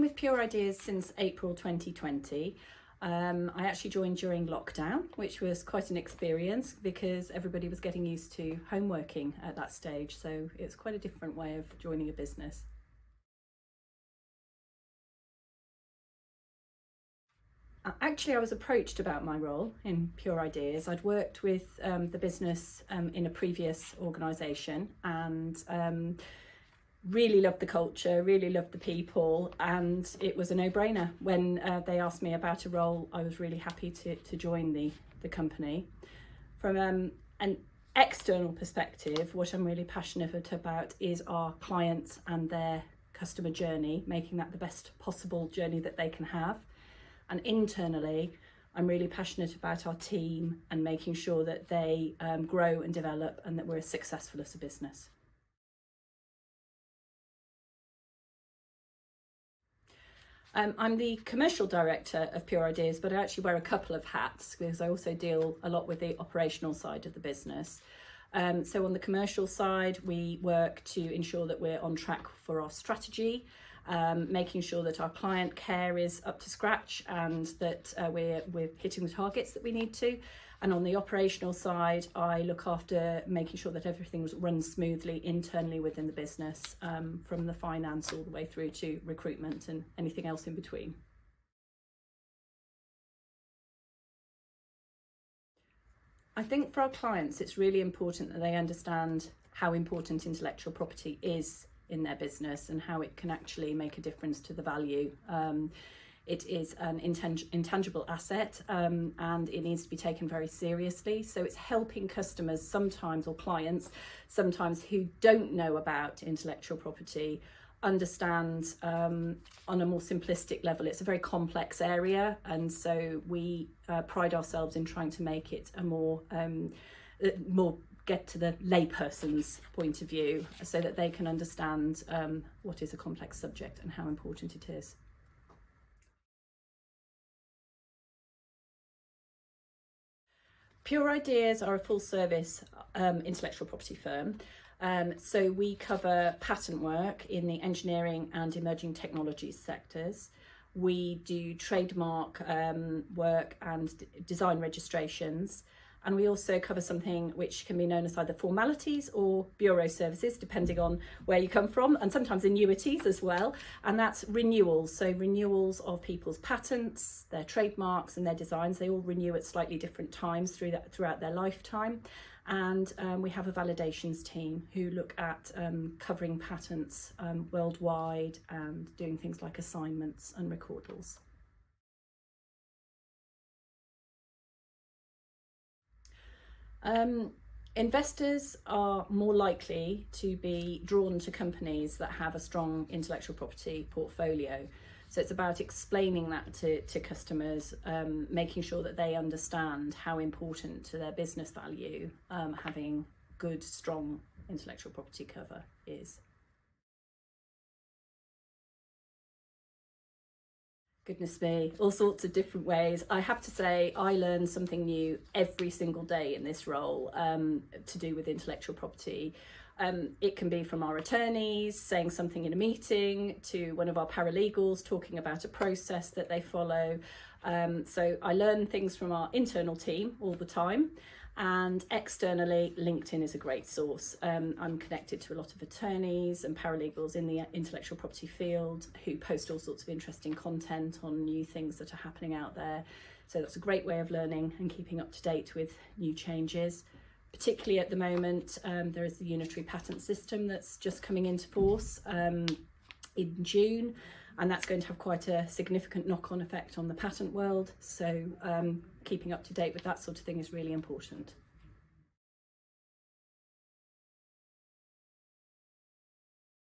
with Pure Ideas since April 2020. I actually joined during lockdown, which was quite an experience because everybody was getting used to home working at that stage. So it's quite a different way of joining a business. Actually, I was approached about my role in Pure Ideas. I'd worked with the business in a previous organisation and really loved the culture, really loved the people, and it was a no-brainer. When they asked me about a role, I was really happy to join the company. From an external perspective, what I'm really passionate about is our clients and their customer journey, making that the best possible journey that they can have. And internally, I'm really passionate about our team and making sure that they grow and develop and that we're as successful as a business. I'm the commercial director of Pure Ideas, but I actually wear a couple of hats because I also deal a lot with the operational side of the business. So on the commercial side, we work to ensure that we're on track for our strategy, making sure that our client care is up to scratch and that we're hitting the targets that we need to. And on the operational side, I look after making sure that everything runs smoothly internally within the business, from the finance all the way through to recruitment and anything else in between. I think for our clients, it's really important that they understand how important intellectual property is in their business and how it can actually make a difference to the value. It is an intangible asset and it needs to be taken very seriously. So it's helping customers sometimes, or clients sometimes, who don't know about intellectual property understand on a more simplistic level. It's a very complex area, and so we pride ourselves in trying to make it a more get to the layperson's point of view so that they can understand what is a complex subject and how important it is. Pure Ideas are a full service intellectual property firm. So we cover patent work in the engineering and emerging technologies sectors. We do trademark work and design registrations. And we also cover something which can be known as either formalities or bureau services, depending on where you come from, and sometimes annuities as well. And that's renewals. So renewals of people's patents, their trademarks and their designs. They all renew at slightly different times throughout their lifetime. And we have a validations team who look at covering patents worldwide and doing things like assignments and recordals. Investors are more likely to be drawn to companies that have a strong intellectual property portfolio. So it's about explaining that to customers, making sure that they understand how important to their business value having good, strong intellectual property cover is. Goodness me, all sorts of different ways. I have to say, I learn something new every single day in this role to do with intellectual property. It can be from our attorneys saying something in a meeting to one of our paralegals talking about a process that they follow. So I learn things from our internal team all the time. And externally, LinkedIn is a great source. I'm connected to a lot of attorneys and paralegals in the intellectual property field who post all sorts of interesting content on new things that are happening out there. So that's a great way of learning and keeping up to date with new changes. Particularly at the moment, there is the unitary patent system that's just coming into force in June, and that's going to have quite a significant knock-on effect on the patent world. So keeping up to date with that sort of thing is really important.